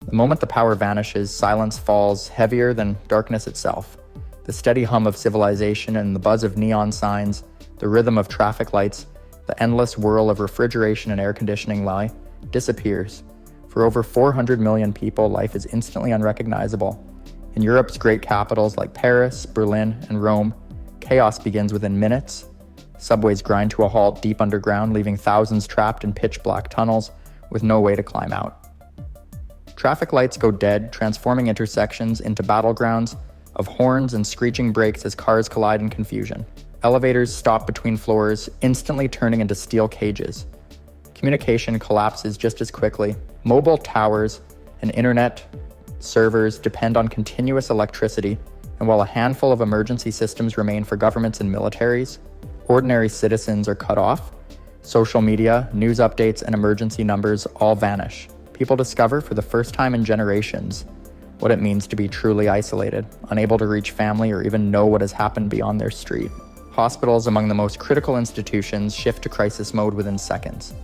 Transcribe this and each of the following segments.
The moment the power vanishes, silence falls heavier than darkness itself. The steady hum of civilization and the buzz of neon signs, the rhythm of traffic lights, the endless whirl of refrigeration and air conditioning disappears. For over 400 million people, life is instantly unrecognizable. In Europe's great capitals like Paris, Berlin, and Rome, chaos begins within minutes. Subways grind to a halt deep underground, leaving thousands trapped in pitch-black tunnels with no way to climb out. Traffic lights go dead, transforming intersections into battlegrounds of horns and screeching brakes as cars collide in confusion. Elevators stop between floors, instantly turning into steel cages. Communication collapses just as quickly. Mobile towers and internet servers depend on continuous electricity, and while a handful of emergency systems remain for governments and militaries, ordinary citizens are cut off. Social media, news updates, and emergency numbers all vanish. People discover for the first time in generations what it means to be truly isolated, unable to reach family or even know what has happened beyond their street. Hospitals, among the most critical institutions, shift to crisis mode within seconds.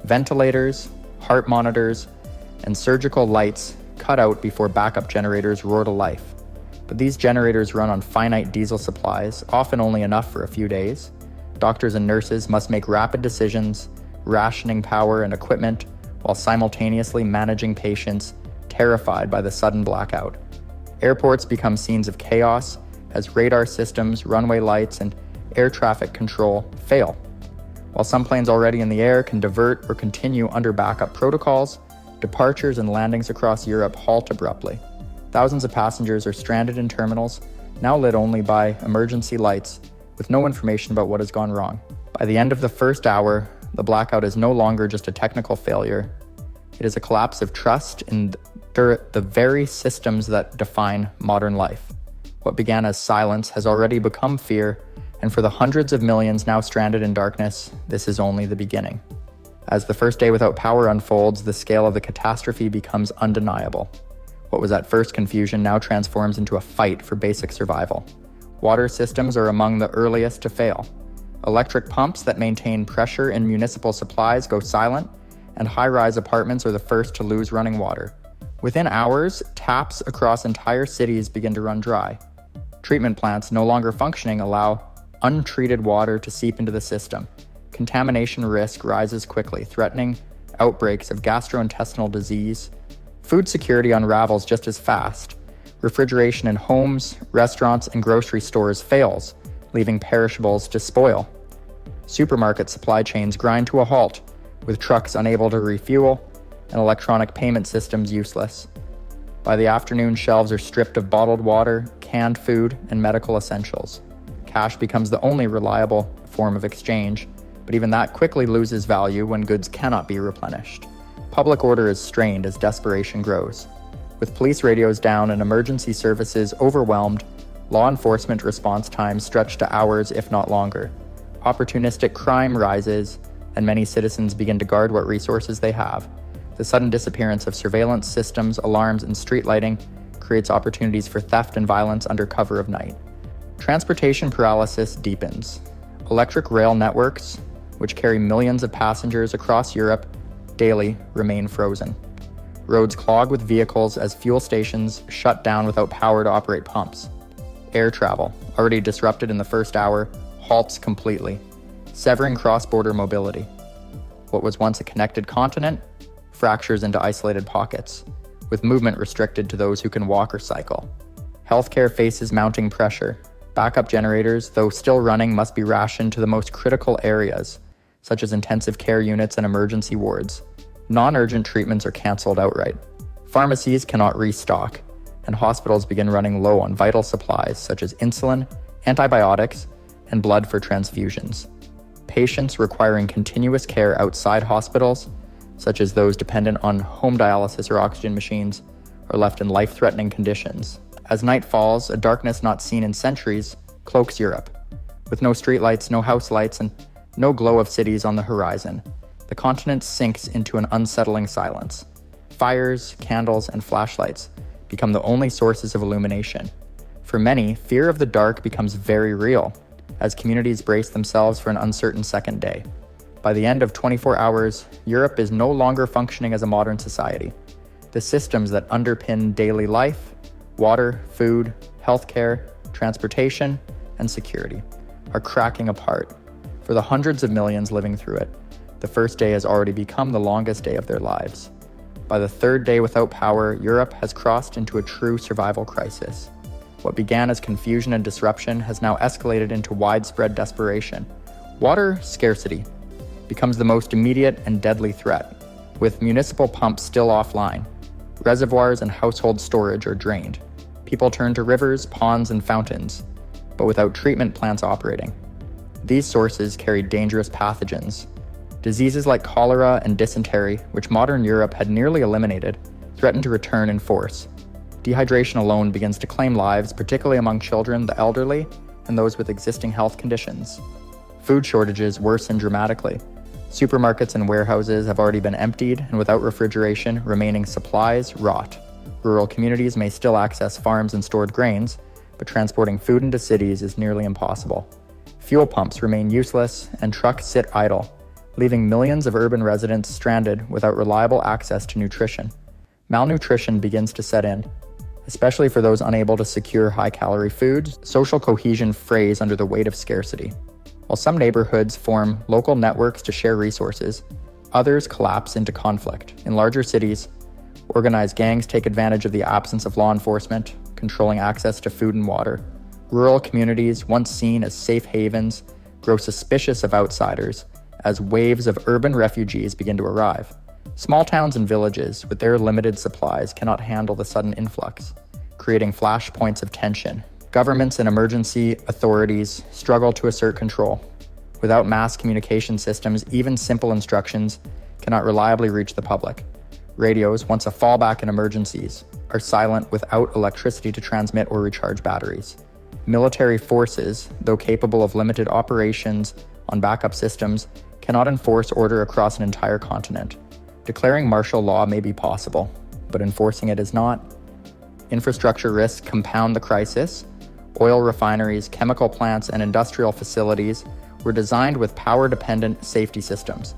Ventilators, heart monitors, and surgical lights cut out before backup generators roar to life. But these generators run on finite diesel supplies, often only enough for a few days. Doctors and nurses must make rapid decisions, rationing power and equipment, while simultaneously managing patients terrified by the sudden blackout. Airports become scenes of chaos as radar systems, runway lights, and air traffic control fail. While some planes already in the air can divert or continue under backup protocols, departures and landings across Europe halt abruptly. Thousands of passengers are stranded in terminals, now lit only by emergency lights, with no information about what has gone wrong. By the end of the first hour, the blackout is no longer just a technical failure. It is a collapse of trust in the very systems that define modern life. What began as silence has already become fear, and for the hundreds of millions now stranded in darkness, this is only the beginning. As the first day without power unfolds, the scale of the catastrophe becomes undeniable. What was at first confusion now transforms into a fight for basic survival. Water systems are among the earliest to fail. Electric pumps that maintain pressure in municipal supplies go silent, and high-rise apartments are the first to lose running water. Within hours, taps across entire cities begin to run dry. Treatment plants no longer functioning allow untreated water to seep into the system. Contamination risk rises quickly, threatening outbreaks of gastrointestinal disease. Food security unravels just as fast. Refrigeration in homes, restaurants, and grocery stores fails, leaving perishables to spoil. Supermarket supply chains grind to a halt, with trucks unable to refuel and electronic payment systems useless. By the afternoon, shelves are stripped of bottled water, canned food, and medical essentials. Cash becomes the only reliable form of exchange, but even that quickly loses value when goods cannot be replenished. Public order is strained as desperation grows. With police radios down and emergency services overwhelmed, law enforcement response times stretch to hours, if not longer. Opportunistic crime rises, and many citizens begin to guard what resources they have. The sudden disappearance of surveillance systems, alarms, and street lighting creates opportunities for theft and violence under cover of night. Transportation paralysis deepens. Electric rail networks, which carry millions of passengers across Europe daily, remain frozen. Roads clog with vehicles as fuel stations shut down without power to operate pumps. Air travel, already disrupted in the first hour, halts completely, severing cross-border mobility. What was once a connected continent fractures into isolated pockets, with movement restricted to those who can walk or cycle. Healthcare faces mounting pressure. Backup generators, though still running, must be rationed to the most critical areas, such as intensive care units and emergency wards. Non-urgent treatments are canceled outright. Pharmacies cannot restock, and hospitals begin running low on vital supplies such as insulin, antibiotics, and blood for transfusions. Patients requiring continuous care outside hospitals, such as those dependent on home dialysis or oxygen machines, are left in life-threatening conditions. As night falls, a darkness not seen in centuries cloaks Europe. With no streetlights, no house lights, and no glow of cities on the horizon, the continent sinks into an unsettling silence. Fires, candles, and flashlights become the only sources of illumination. For many, fear of the dark becomes very real, as communities brace themselves for an uncertain second day. By the end of 24 hours, Europe is no longer functioning as a modern society. The systems that underpin daily life, water, food, healthcare, transportation, and security, are cracking apart. For the hundreds of millions living through it, the first day has already become the longest day of their lives. By the third day without power, Europe has crossed into a true survival crisis. What began as confusion and disruption has now escalated into widespread desperation. Water scarcity becomes the most immediate and deadly threat, with municipal pumps still offline. Reservoirs and household storage are drained. People turn to rivers, ponds, and fountains, but without treatment plants operating. These sources carry dangerous pathogens. Diseases like cholera and dysentery, which modern Europe had nearly eliminated, threaten to return in force. Dehydration alone begins to claim lives, particularly among children, the elderly, and those with existing health conditions. Food shortages worsen dramatically. Supermarkets and warehouses have already been emptied, and without refrigeration, remaining supplies rot. Rural communities may still access farms and stored grains, but transporting food into cities is nearly impossible. Fuel pumps remain useless, and trucks sit idle, leaving millions of urban residents stranded without reliable access to nutrition. Malnutrition begins to set in, especially for those unable to secure high-calorie foods. Social cohesion frays under the weight of scarcity. While some neighborhoods form local networks to share resources, others collapse into conflict. In larger cities, organized gangs take advantage of the absence of law enforcement, controlling access to food and water. Rural communities, once seen as safe havens, grow suspicious of outsiders as waves of urban refugees begin to arrive. Small towns and villages, with their limited supplies, cannot handle the sudden influx, creating flashpoints of tension. Governments and emergency authorities struggle to assert control. Without mass communication systems, even simple instructions cannot reliably reach the public. Radios, once a fallback in emergencies, are silent without electricity to transmit or recharge batteries. Military forces, though capable of limited operations on backup systems, cannot enforce order across an entire continent. Declaring martial law may be possible, but enforcing it is not. Infrastructure risks compound the crisis. Oil refineries, chemical plants, and industrial facilities were designed with power-dependent safety systems.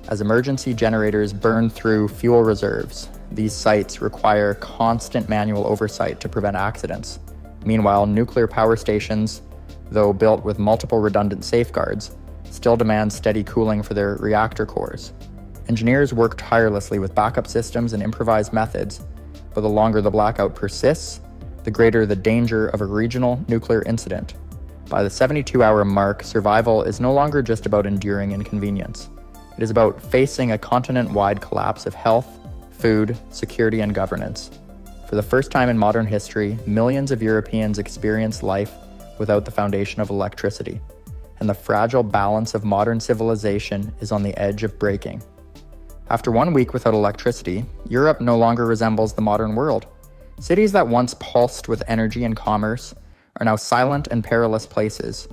As emergency generators burn through fuel reserves, these sites require constant manual oversight to prevent accidents. Meanwhile, nuclear power stations, though built with multiple redundant safeguards, still demand steady cooling for their reactor cores. Engineers work tirelessly with backup systems and improvised methods, but the longer the blackout persists, the greater the danger of a regional nuclear incident. By the 72-hour mark, survival is no longer just about enduring inconvenience. It is about facing a continent-wide collapse of health, food, security, and governance. For the first time in modern history, millions of Europeans experience life without the foundation of electricity, and the fragile balance of modern civilization is on the edge of breaking. After 1 week without electricity, Europe no longer resembles the modern world. Cities that once pulsed with energy and commerce are now silent and perilous places.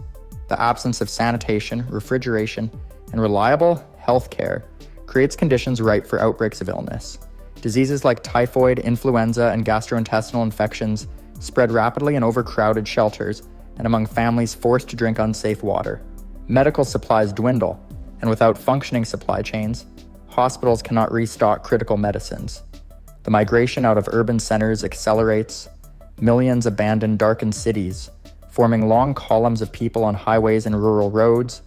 The absence of sanitation, refrigeration, and reliable healthcare creates conditions ripe for outbreaks of illness. Diseases like typhoid, influenza, and gastrointestinal infections spread rapidly in overcrowded shelters and among families forced to drink unsafe water. Medical supplies dwindle, and without functioning supply chains, hospitals cannot restock critical medicines. The migration out of urban centers accelerates. Millions abandon darkened cities, forming long columns of people on highways and rural roads.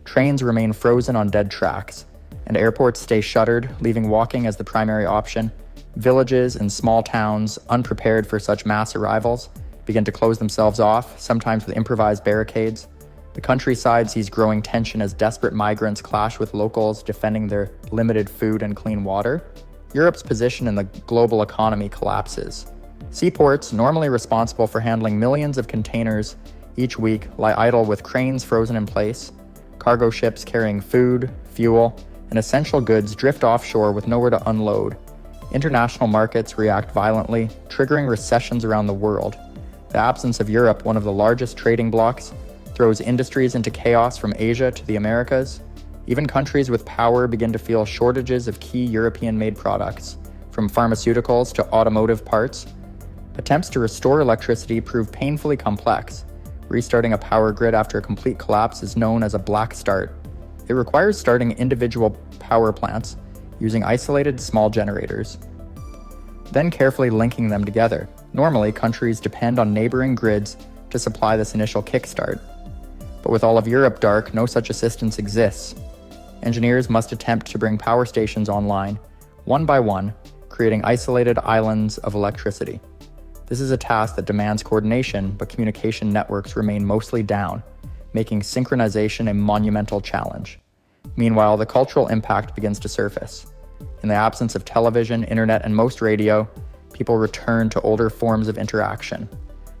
Trains remain frozen on dead tracks, and airports stay shuttered, leaving walking as the primary option. Villages and small towns, unprepared for such mass arrivals, begin to close themselves off, sometimes with improvised barricades. The countryside sees growing tension as desperate migrants clash with locals defending their limited food and clean water. Europe's position in the global economy collapses. Seaports, normally responsible for handling millions of containers each week, lie idle with cranes frozen in place. Cargo ships carrying food, fuel, and essential goods drift offshore with nowhere to unload. International markets react violently, triggering recessions around the world. The absence of Europe, one of the largest trading blocs, throws industries into chaos from Asia to the Americas. Even countries with power begin to feel shortages of key European-made products, from pharmaceuticals to automotive parts. Attempts to restore electricity prove painfully complex. Restarting a power grid after a complete collapse is known as a black start. It requires starting individual power plants using isolated small generators. then carefully linking them together. Normally, countries depend on neighboring grids to supply this initial kickstart. But with all of Europe dark, no such assistance exists. Engineers must attempt to bring power stations online, one by one, creating isolated islands of electricity. This is a task that demands coordination, but communication networks remain mostly down, making synchronization a monumental challenge. Meanwhile, the cultural impact begins to surface. In the absence of television, internet, and most radio, people return to older forms of interaction.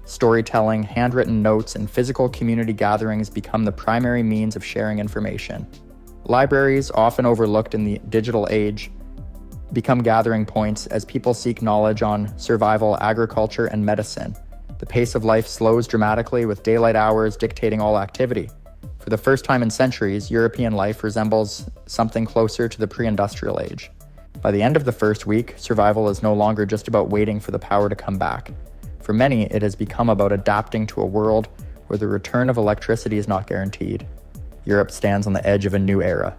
Storytelling, handwritten notes, and physical community gatherings become the primary means of sharing information. Libraries, often overlooked in the digital age, become gathering points as people seek knowledge on survival, agriculture, and medicine. The pace of life slows dramatically, with daylight hours dictating all activity. For the first time in centuries, European life resembles something closer to the pre-industrial age. By the end of the first week, survival is no longer just about waiting for the power to come back. For many, it has become about adapting to a world where the return of electricity is not guaranteed. Europe stands on the edge of a new era,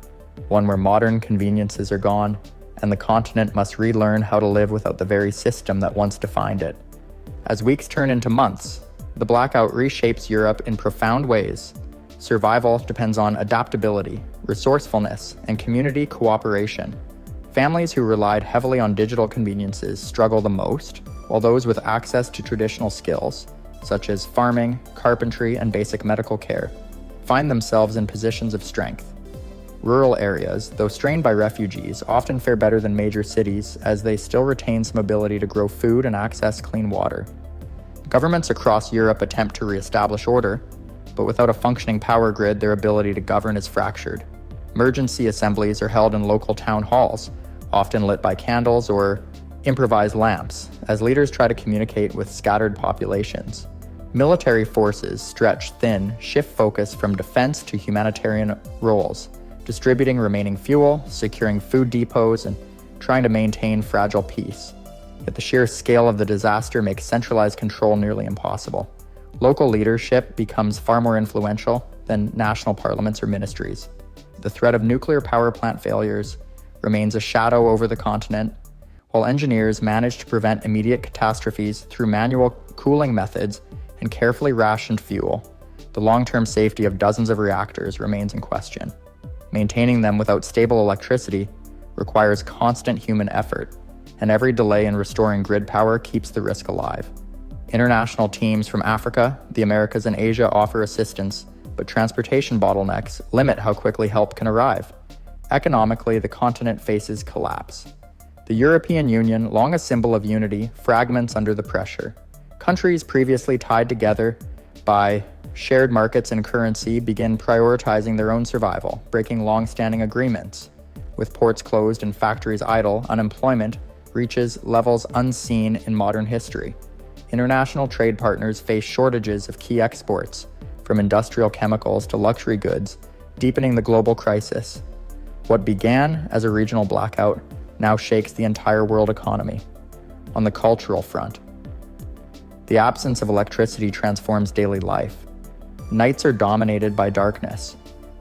one where modern conveniences are gone, and the continent must relearn how to live without the very system that once defined it. As weeks turn into months, the blackout reshapes Europe in profound ways. Survival depends on adaptability, resourcefulness, and community cooperation. Families who relied heavily on digital conveniences struggle the most, while those with access to traditional skills, such as farming, carpentry, and basic medical care, find themselves in positions of strength. Rural areas, though strained by refugees, often fare better than major cities as they still retain some ability to grow food and access clean water. Governments across Europe attempt to reestablish order, but without a functioning power grid, their ability to govern is fractured. Emergency assemblies are held in local town halls, often lit by candles or improvised lamps, as leaders try to communicate with scattered populations. Military forces, stretched thin, shift focus from defense to humanitarian roles, distributing remaining fuel, securing food depots, and trying to maintain fragile peace. Yet the sheer scale of the disaster makes centralized control nearly impossible. Local leadership becomes far more influential than national parliaments or ministries. The threat of nuclear power plant failures remains a shadow over the continent, while engineers manage to prevent immediate catastrophes through manual cooling methods and carefully rationed fuel. The long-term safety of dozens of reactors remains in question. Maintaining them without stable electricity requires constant human effort, and every delay in restoring grid power keeps the risk alive. International teams from Africa, the Americas, and Asia offer assistance, but transportation bottlenecks limit how quickly help can arrive. Economically, the continent faces collapse. The European Union, long a symbol of unity, fragments under the pressure. Countries previously tied together by shared markets and currency begin prioritizing their own survival, breaking long-standing agreements. With ports closed and factories idle, unemployment reaches levels unseen in modern history. International trade partners face shortages of key exports, from industrial chemicals to luxury goods, deepening the global crisis. What began as a regional blackout now shakes the entire world economy. On the cultural front, the absence of electricity transforms daily life. Nights are dominated by darkness,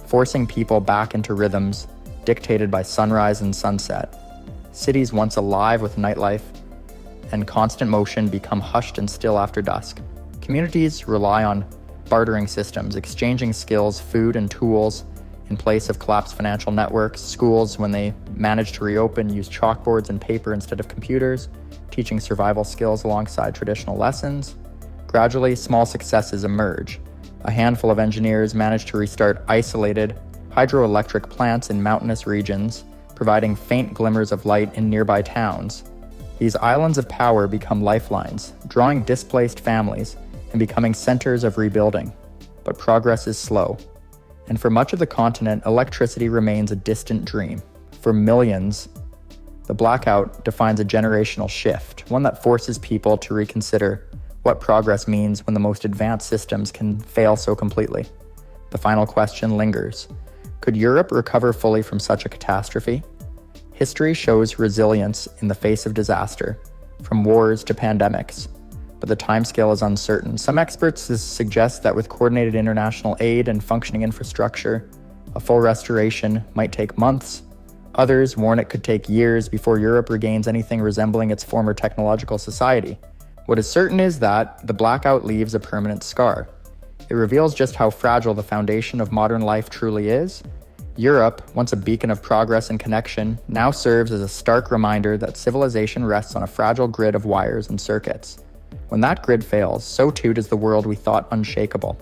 forcing people back into rhythms dictated by sunrise and sunset. Cities once alive with nightlife and constant motion become hushed and still after dusk. Communities rely on bartering systems, exchanging skills, food, and tools in place of collapsed financial networks. Schools, when they manage to reopen, use chalkboards and paper instead of computers, teaching survival skills alongside traditional lessons. Gradually, small successes emerge. A handful of engineers manage to restart isolated hydroelectric plants in mountainous regions, providing faint glimmers of light in nearby towns. These islands of power become lifelines, drawing displaced families and becoming centers of rebuilding. But progress is slow. And for much of the continent, electricity remains a distant dream. For millions, the blackout defines a generational shift, one that forces people to reconsider what progress means when the most advanced systems can fail so completely. The final question lingers. Could Europe recover fully from such a catastrophe? History shows resilience in the face of disaster, from wars to pandemics, but the timescale is uncertain. Some experts suggest that with coordinated international aid and functioning infrastructure, a full restoration might take months, Others warn it could take years before Europe regains anything resembling its former technological society. What is certain is that the blackout leaves a permanent scar. It reveals just how fragile the foundation of modern life truly is. Europe, once a beacon of progress and connection, now serves as a stark reminder that civilization rests on a fragile grid of wires and circuits. When that grid fails, so too does the world we thought unshakable.